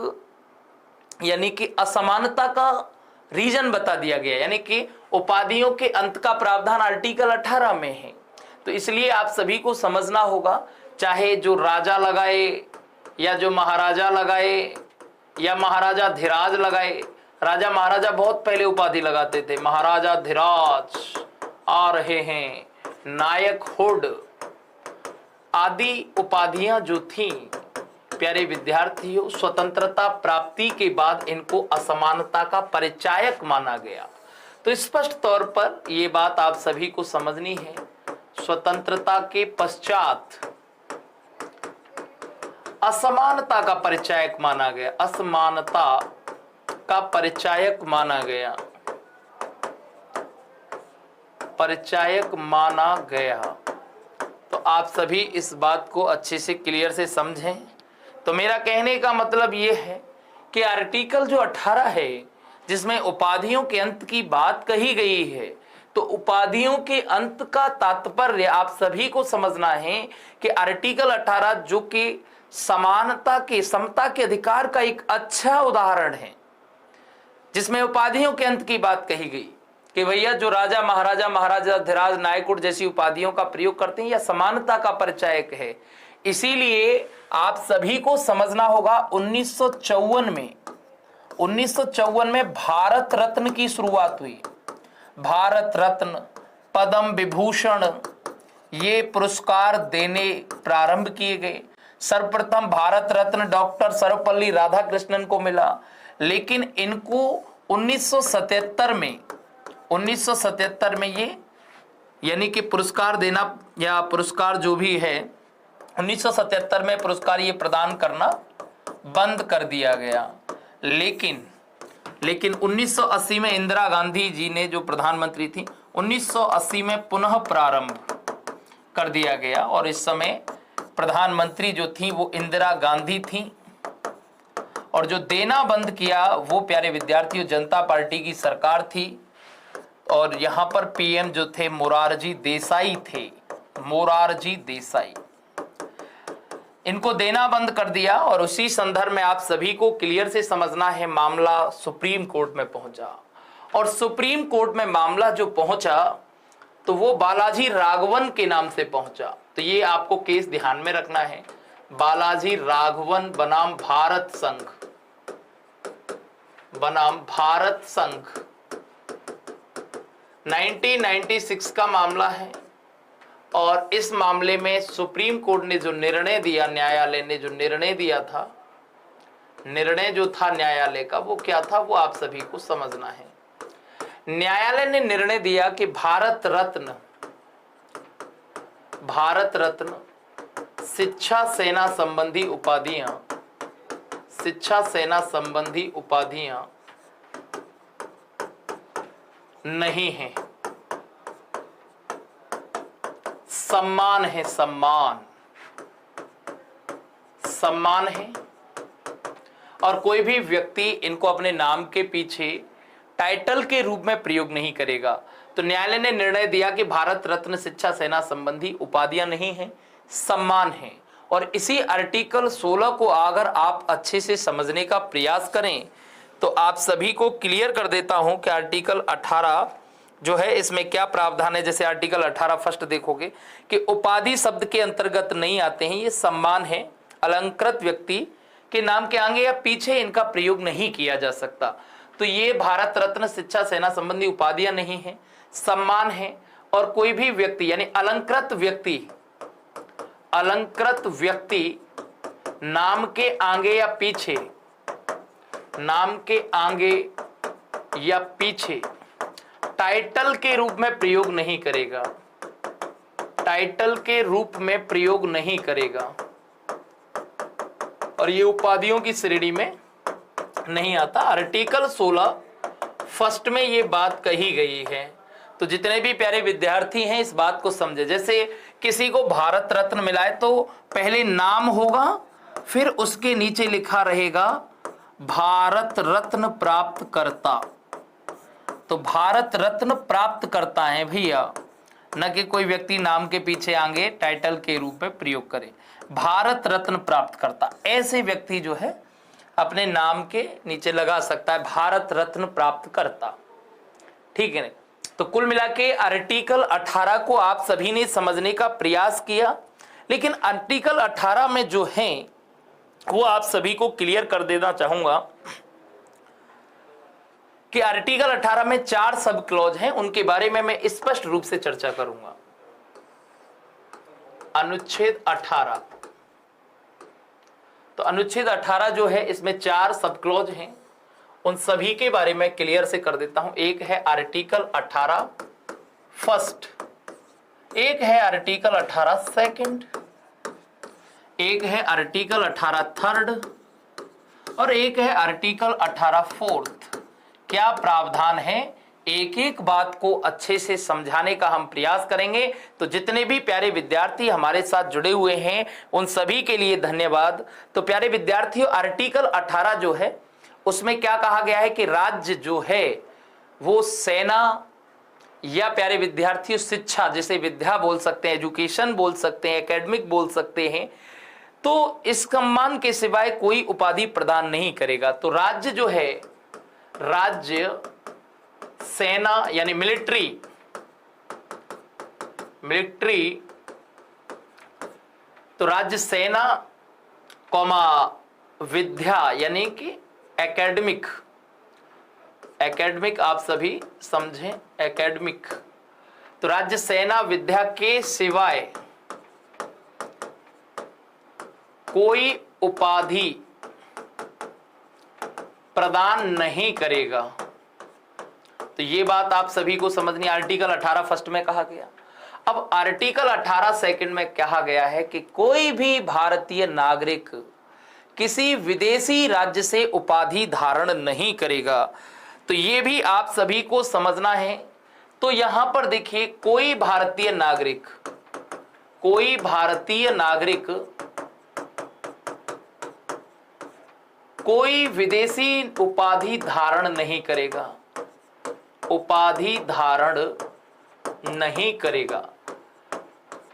S1: यानी कि असमानता का रीजन बता दिया गया, यानी कि उपाधियों के अंत का प्रावधान आर्टिकल 18 में है। तो इसलिए आप सभी को समझना होगा, चाहे जो राजा लगाए या जो महाराजा लगाए या महाराजा धीराज लगाए, राजा महाराजा बहुत पहले उपाधि लगाते थे, महाराजा धीराज आ रहे हैं, नायक होड़ आदि उपाधियां जो थीं प्यारे विद्यार्थियों, स्वतंत्रता प्राप्ति के बाद इनको असमानता का परिचायक माना गया। तो स्पष्ट तौर पर यह बात आप सभी को समझनी है, स्वतंत्रता के पश्चात असमानता का परिचायक माना गया, असमानता का परिचायक माना गया, परिचायक माना गया। तो आप सभी इस बात को अच्छे से क्लियर से समझें। तो मेरा कहने का मतलब ये है कि आर्टिकल जो 18 है जिसमें उपाधियों के अंत की बात कही गई है, तो उपाधियों के अंत का तात्पर्य आप सभी को समझना है कि आर्टिकल 18 जो कि समानता के, समता के अधिकार का एक अच्छा उदाहरण है, जिसमें उपाधियों के अंत की बात कही गई कि भैया जो राजा महाराजा, महाराजा धिराज, नायकुट जैसी उपाधियों का प्रयोग करते हैं, यह समानता का परिचायक है। इसीलिए आप सभी को समझना होगा 1954 में भारत रत्न की शुरुआत हुई। भारत रत्न, पद्म विभूषण, ये पुरस्कार देने प्रारंभ किए गए। सर्वप्रथम भारत रत्न डॉक्टर सर्वपल्ली राधाकृष्णन को मिला, लेकिन इनको 1977 में ये यानी कि पुरस्कार देना या पुरस्कार जो भी है 1977 में पुरस्कार ये प्रदान करना बंद कर दिया गया। लेकिन 1980 में इंदिरा गांधी जी ने, जो प्रधानमंत्री थी, 1980 में पुनः प्रारंभ कर दिया गया और इस समय प्रधानमंत्री जो थी वो इंदिरा गांधी थी और जो देना बंद किया वो, प्यारे विद्यार्थियों, जनता पार्टी की सरकार थी और यहाँ पर पीएम जो थे मोरारजी देसाई थे, मोरारजी देसाई। इनको देना बंद कर दिया और उसी संदर्भ में आप सभी को क्लियर से समझना है, मामला सुप्रीम कोर्ट में पहुंचा और सुप्रीम कोर्ट में मामला जो पहुंचा तो वो बालाजी राघवन के नाम से पहुंचा। तो ये आपको केस ध्यान में रखना है, बालाजी राघवन बनाम भारत संघ, बनाम भारत संघ, 1996 का मामला है। और इस मामले में सुप्रीम कोर्ट ने जो निर्णय दिया, न्यायालय ने जो निर्णय दिया था, निर्णय जो था न्यायालय का वो क्या था, वो आप सभी को समझना है। न्यायालय ने निर्णय दिया कि भारत रत्न शिक्षा सेना संबंधी उपाधियां नहीं है, सम्मान है, सम्मान है। और कोई भी व्यक्ति इनको अपने नाम के पीछे टाइटल के रूप में प्रयोग नहीं करेगा। तो न्यायालय ने निर्णय दिया कि भारत रत्न शिक्षा सेना संबंधी उपाधियां नहीं है, सम्मान है। और इसी आर्टिकल 16 को अगर आप अच्छे से समझने का प्रयास करें तो आप सभी को क्लियर कर देता हूं कि आर्टिकल 18 जो है इसमें क्या प्रावधान है। जैसे आर्टिकल 18 फर्स्ट देखोगे कि उपाधि शब्द के अंतर्गत नहीं आते हैं, ये सम्मान है। अलंकृत व्यक्ति के नाम के आगे या पीछे इनका प्रयोग नहीं किया जा सकता। तो ये भारत रत्न शिक्षा सेना संबंधी उपाधियां नहीं है, सम्मान है। और कोई भी व्यक्ति यानी अलंकृत व्यक्ति नाम के आगे या पीछे, नाम के आगे या पीछे टाइटल के रूप में प्रयोग नहीं करेगा, टाइटल के रूप में प्रयोग नहीं करेगा और ये उपाधियों की श्रेणी में नहीं आता। आर्टिकल 16 फर्स्ट में ये बात कही गई है। तो जितने भी प्यारे विद्यार्थी हैं इस बात को समझे। जैसे किसी को भारत रत्न मिला है तो पहले नाम होगा, फिर उसके नीचे लिखा रहेगा भारत रत्न प्राप्त करता। तो भारत रत्न प्राप्त करता है भैया, न कि कोई व्यक्ति नाम के पीछे आगे टाइटल के रूप में प्रयोग करे। भारत रत्न प्राप्त करता, ऐसे व्यक्ति जो है अपने नाम के नीचे लगा सकता है भारत रत्न प्राप्त करता, ठीक है। तो कुल मिला के आर्टिकल 18 को आप सभी ने समझने का प्रयास किया, लेकिन आर्टिकल 18 में जो है वो आप सभी को क्लियर कर देना चाहूंगा कि आर्टिकल 18 में 4 सब क्लॉज हैं, उनके बारे में मैं स्पष्ट रूप से चर्चा करूंगा। अनुच्छेद 18, तो अनुच्छेद 18 जो है इसमें 4 सब क्लॉज हैं, उन सभी के बारे में क्लियर से कर देता हूं। एक है आर्टिकल 18 फर्स्ट, एक है आर्टिकल 18 सेकंड, एक है आर्टिकल 18 थर्ड और एक है आर्टिकल 18 फोर्थ। क्या प्रावधान है एक एक बात को अच्छे से समझाने का हम प्रयास करेंगे। तो जितने भी प्यारे विद्यार्थी हमारे साथ जुड़े हुए हैं उन सभी के लिए धन्यवाद। तो प्यारे विद्यार्थियों, आर्टिकल 18 जो है उसमें क्या कहा गया है कि राज्य जो है वो सेना या प्यारे विद्यार्थियों शिक्षा, जिसे विद्या बोल सकते हैं, एजुकेशन बोल सकते हैं, एकेडमिक बोल सकते हैं, तो इस सम्मान के सिवाय कोई उपाधि प्रदान नहीं करेगा। तो राज्य जो है, राज्य सेना यानी मिलिट्री, तो राज्य सेना कौमा विद्या यानी कि एकेडमिक, आप सभी समझें एकेडमिक, तो राज्य सेना विद्या के सिवाय कोई उपाधि प्रदान नहीं करेगा। तो ये बात आप सभी को समझनी। आर्टिकल 18 फर्स्ट में कहा गया। अब आर्टिकल 18 सेकंड में कहा गया है कि कोई भी भारतीय नागरिक किसी विदेशी राज्य से उपाधि धारण नहीं करेगा। तो ये भी आप सभी को समझना है। तो यहां पर देखिए, कोई भारतीय नागरिक कोई विदेशी उपाधि धारण नहीं करेगा, उपाधि धारण नहीं करेगा।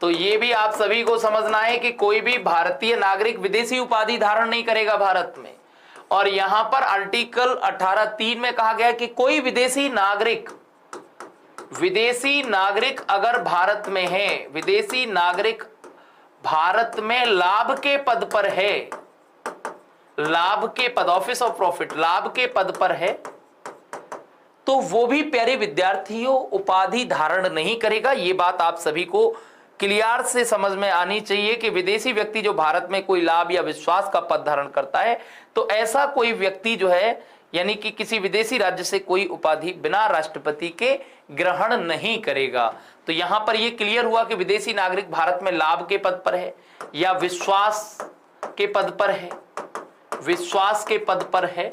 S1: तो ये भी आप सभी को समझना है कि कोई भी भारतीय नागरिक विदेशी उपाधि धारण नहीं करेगा भारत में। और यहां पर आर्टिकल 18(3) में कहा गया कि कोई विदेशी नागरिक अगर भारत में है, विदेशी नागरिक भारत में लाभ के पद पर है, लाभ के पद, ऑफिस ऑफ प्रॉफिट, लाभ के पद पर है, तो वो भी प्यारे विद्यार्थियों उपाधि धारण नहीं करेगा। ये बात आप सभी को क्लियर से समझ में आनी चाहिए कि विदेशी व्यक्ति जो भारत में कोई लाभ या विश्वास का पद धारण करता है, तो ऐसा कोई व्यक्ति जो है यानी कि किसी विदेशी राज्य से कोई उपाधि बिना राष्ट्रपति के ग्रहण नहीं करेगा। तो यहां पर यह क्लियर हुआ कि विदेशी नागरिक भारत में लाभ के पद पर है या विश्वास के पद पर है, विश्वास के पद पर है,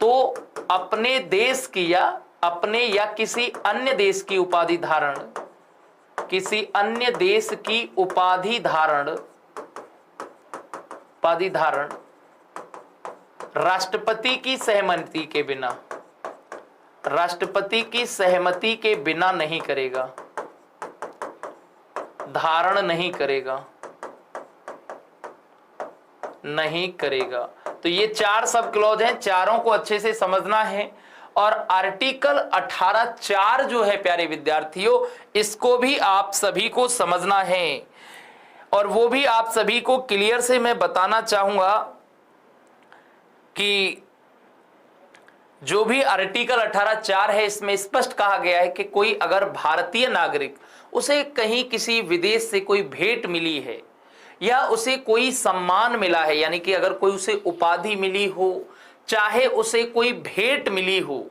S1: तो अपने देश की या अपने या किसी अन्य देश की उपाधि धारण, किसी अन्य देश की उपाधि धारण राष्ट्रपति की सहमति के बिना, राष्ट्रपति की सहमति के बिना नहीं करेगा, धारण नहीं करेगा, नहीं करेगा। तो ये 4 सब क्लॉज हैं, चारों को अच्छे से समझना है। और आर्टिकल 18(4) जो है प्यारे विद्यार्थियों, इसको भी आप सभी को समझना है और वो भी आप सभी को क्लियर से मैं बताना चाहूंगा कि जो भी आर्टिकल 18(4) है इसमें स्पष्ट कहा गया है कि कोई अगर भारतीय नागरिक, उसे कहीं किसी विदेश से कोई भेंट मिली है या उसे कोई सम्मान मिला है, यानी कि अगर कोई उसे उपाधि मिली हो, चाहे उसे कोई भेंट मिली हो,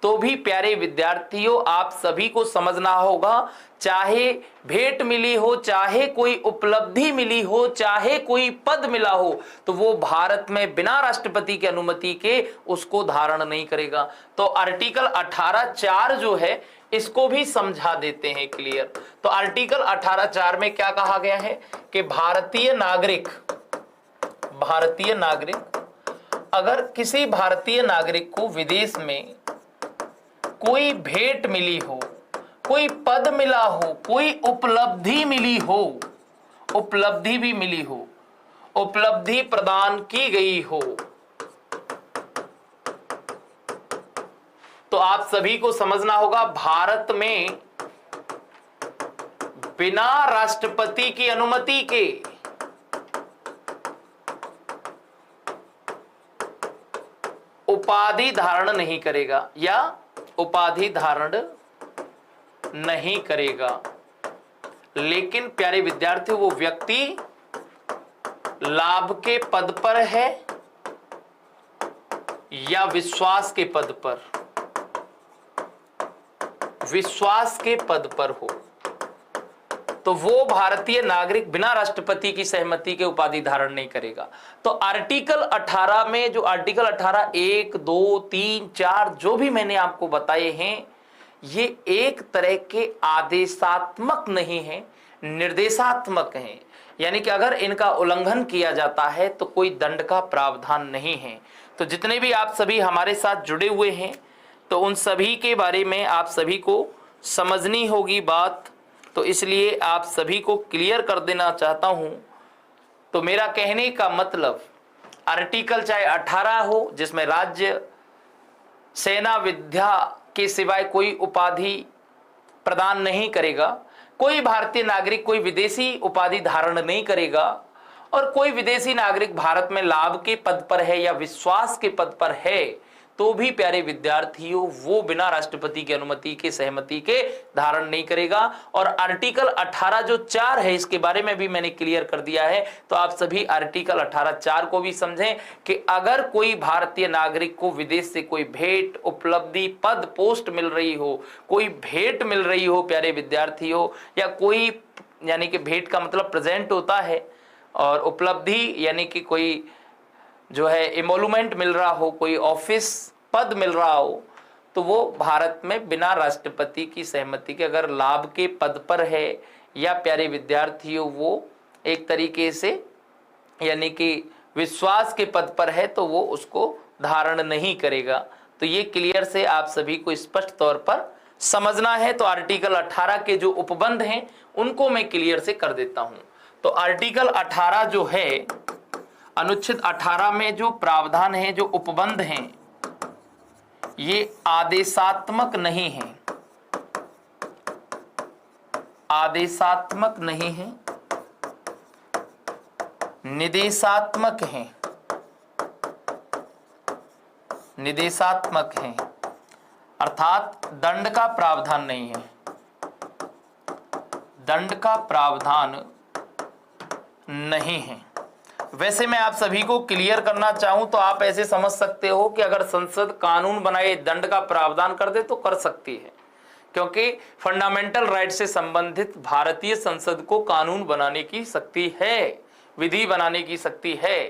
S1: तो भी प्यारे विद्यार्थियों आप सभी को समझना होगा, चाहे भेंट मिली हो, चाहे कोई उपलब्धि मिली हो, चाहे कोई पद मिला हो, तो वो भारत में बिना राष्ट्रपति की अनुमति के उसको धारण नहीं करेगा। तो आर्टिकल 18(4) जो है इसको भी समझा देते हैं क्लियर। तो आर्टिकल 18(4) में क्या कहा गया है कि भारतीय नागरिक अगर किसी भारतीय नागरिक को विदेश में कोई भेंट मिली हो, कोई पद मिला हो, कोई उपलब्धि मिली हो, उपलब्धि भी मिली हो, उपलब्धि प्रदान की गई हो, तो आप सभी को समझना होगा भारत में बिना राष्ट्रपति की अनुमति के उपाधि धारण नहीं करेगा या उपाधि धारण नहीं करेगा। लेकिन प्यारे विद्यार्थियों, वो व्यक्ति लाभ के पद पर है या विश्वास के पद पर, विश्वास के पद पर हो, तो वो भारतीय नागरिक बिना राष्ट्रपति की सहमति के उपाधि धारण नहीं करेगा। तो आर्टिकल 18 में जो आर्टिकल 18 1 2 3 4 जो भी मैंने आपको बताए हैं, ये एक तरह के आदेशात्मक नहीं है, निर्देशात्मक हैं। यानी कि अगर इनका उल्लंघन किया जाता है तो कोई दंड का प्रावधान नहीं है। तो जितने भी आप सभी हमारे साथ जुड़े हुए हैं, तो उन सभी के बारे में आप सभी को समझनी होगी बात, तो इसलिए आप सभी को क्लियर कर देना चाहता हूं। तो मेरा कहने का मतलब, आर्टिकल चाहे 18 हो जिसमें राज्य सेना विद्या के सिवाय कोई उपाधि प्रदान नहीं करेगा, कोई भारतीय नागरिक कोई विदेशी उपाधि धारण नहीं करेगा, और कोई विदेशी नागरिक भारत में लाभ के पद पर है या विश्वास के पद पर है, तो भी प्यारे विद्यार्थियों वो बिना राष्ट्रपति की अनुमति के सहमति के धारण नहीं करेगा। और आर्टिकल 18 जो 4 है इसके बारे में भी मैंने क्लियर कर दिया है। तो आप सभी आर्टिकल 18(4) को भी समझें कि अगर कोई भारतीय नागरिक को विदेश से कोई भेंट, उपलब्धि, पद, पोस्ट मिल रही हो, कोई भेंट मिल रही हो प्यारे विद्यार्थियों, या कोई, यानी कि भेंट का मतलब प्रेजेंट होता है, और उपलब्धि यानी कि कोई जो है एमोलुमेंट मिल रहा हो, कोई ऑफिस पद मिल रहा हो, तो वो भारत में बिना राष्ट्रपति की सहमति के अगर लाभ के पद पर है या प्यारे विद्यार्थियों वो एक तरीके से यानी कि विश्वास के पद पर है, तो वो उसको धारण नहीं करेगा। तो ये क्लियर से आप सभी को स्पष्ट तौर पर समझना है। तो आर्टिकल 18 के जो उपबंध हैं उनको मैं क्लियर से कर देता हूं। तो आर्टिकल 18 जो है, अनुच्छेद 18 में जो प्रावधान है, जो उपबंध हैं, ये आदेशात्मक नहीं है, आदेशात्मक नहीं है, निर्देशात्मक हैं, निर्देशात्मक हैं, अर्थात दंड का प्रावधान नहीं है, दंड का प्रावधान नहीं है। वैसे मैं आप सभी को क्लियर करना चाहूं तो आप ऐसे समझ सकते हो कि अगर संसद कानून बनाए दंड का प्रावधान कर दे तो कर सकती है, क्योंकि फंडामेंटल राइट से संबंधित भारतीय संसद को कानून बनाने की शक्ति है, विधि बनाने की शक्ति है।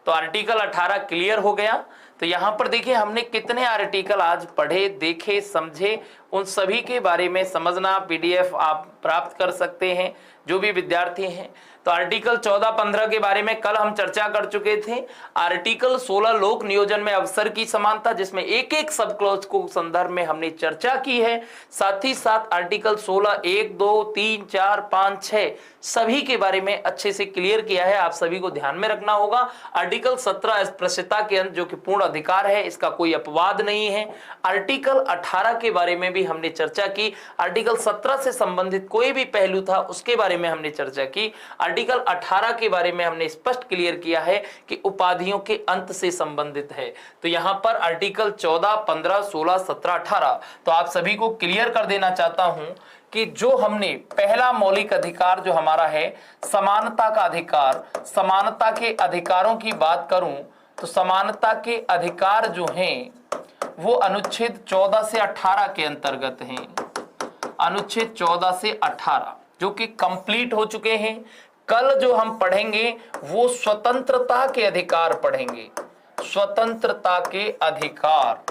S1: तो आर्टिकल 18 क्लियर हो गया। तो यहां पर देखिए हमने कितने आर्टिकल आज पढ़े, देखे, समझे, उन सभी के बारे में समझना PDF आप प्राप्त कर सकते हैं जो भी विद्यार्थी हैं। तो आर्टिकल 14-15 के बारे में कल हम चर्चा कर चुके थे। आर्टिकल 16 लोक नियोजन में अवसर की समानता, जिसमें एक एक सब क्लॉज को संदर्भ में हमने चर्चा की है। साथ ही साथ आर्टिकल 16 1 2 3 4 5 6 सभी के बारे में अच्छे से क्लियर किया है, आप सभी को ध्यान में रखना होगा। आर्टिकल 17 अस्पृश्यता के अंत जो कि पूर्ण अधिकार है, इसका कोई अपवाद नहीं है। आर्टिकल 18 के बारे में भी हमने चर्चा की। आर्टिकल 17 से संबंधित कोई भी पहलू था उसके बारे में हमने चर्चा की। आर्टिकल 18 के बारे में हमने स्पष्ट क्लियर किया है कि उपाधियों के अंत से संबंधित है। तो यहां पर आर्टिकल 14, 15, 16, 17, 18 तो आप सभी को क्लियर कर देना चाहता हूं कि जो हमने पहला मौलिक अधिकार जो हमारा है समानता का अधिकार, समानता के अधिकारों की बात करूं तो समानता के अधिकार जो हैं वो अनुच्छेद 14 से 18 के अंतर्गत हैं। अनुच्छेद 14 से 18 जो कि कंप्लीट हो चुके हैं। कल जो हम पढ़ेंगे वो स्वतंत्रता के अधिकार पढ़ेंगे, स्वतंत्रता के अधिकार।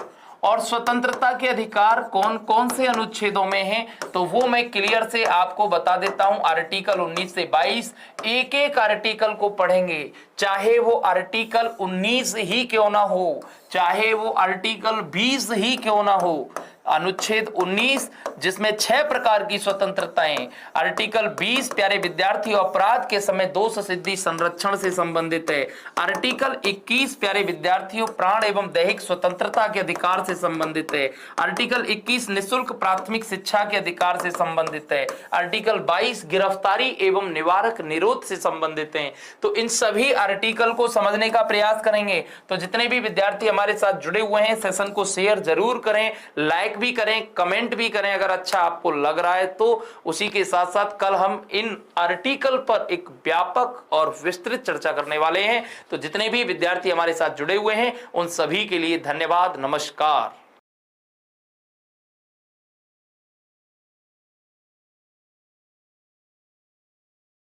S1: और स्वतंत्रता के अधिकार कौन कौन से अनुच्छेदों में हैं तो वो मैं क्लियर से आपको बता देता हूं। आर्टिकल 19 से 22 एक एक आर्टिकल को पढ़ेंगे, चाहे वो आर्टिकल 19 ही क्यों ना हो, चाहे वो आर्टिकल 20 ही क्यों ना हो। अनुच्छेद 19 जिसमें 6 प्रकार की स्वतंत्रताएं, आर्टिकल 20 प्यारे विद्यार्थी अपराध के समय दोष सिद्धि संरक्षण से संबंधित है। आर्टिकल 21 प्यारे विद्यार्थियों प्राण एवं दैहिक स्वतंत्रता के अधिकार से संबंधित है। आर्टिकल 21 निःशुल्क प्राथमिक शिक्षा के अधिकार से संबंधित है। आर्टिकल 22 गिरफ्तारी एवं निवारक निरोध से संबंधित है। तो इन सभी आर्टिकल को समझने का प्रयास करेंगे। तो जितने भी विद्यार्थी हमारे साथ जुड़े हुए हैं सेशन को शेयर जरूर करें, लाइक भी करें, कमेंट भी करें अगर अच्छा आपको लग रहा है तो। उसी के साथ साथ कल हम इन आर्टिकल पर एक व्यापक और विस्तृत चर्चा करने वाले हैं। तो जितने भी विद्यार्थी हमारे साथ जुड़े हुए हैं उन सभी के लिए धन्यवाद, नमस्कार।